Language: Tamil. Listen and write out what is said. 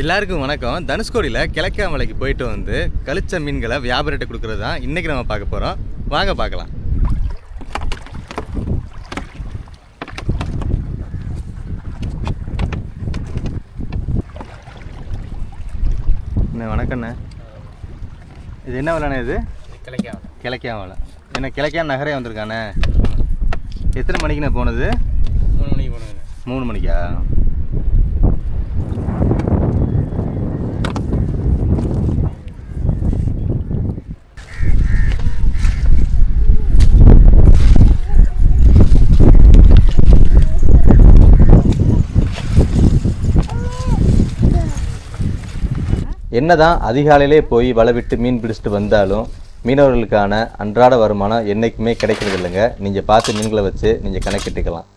எல்லாருக்கும் வணக்கம். தனுஷ்கோடியில் கிழக்காமலைக்கு போயிட்டு வந்து கழிச்ச மீன்களை வியாபாரிட்ட கொடுக்குறது தான் இன்றைக்கி நம்ம பார்க்க போகிறோம். வாங்க பார்க்கலாம். அண்ணே வணக்கண்ணே. இது என்ன விலைண்ணே? இது கிழக்கா வலை. என்ன கிழக்கா நகரே வந்திருக்காண்ணே? எத்தனை மணிக்குண்ணே போனது? 3 மணிக்கு போனதுண்ணே. 3 மணிக்கா? என்னதான் அதிகாலையிலே போய் வலை விட்டு மீன் பிடிச்சிட்டு வந்தாலும் மீனவர்களுக்கான அன்றாட வருமானம் என்றைக்குமே கிடைக்கிறது இல்லைங்க. நீங்கள் பார்த்து மீன்களை வச்சு நீங்கள் கணக்கிட்டுக்கலாம்.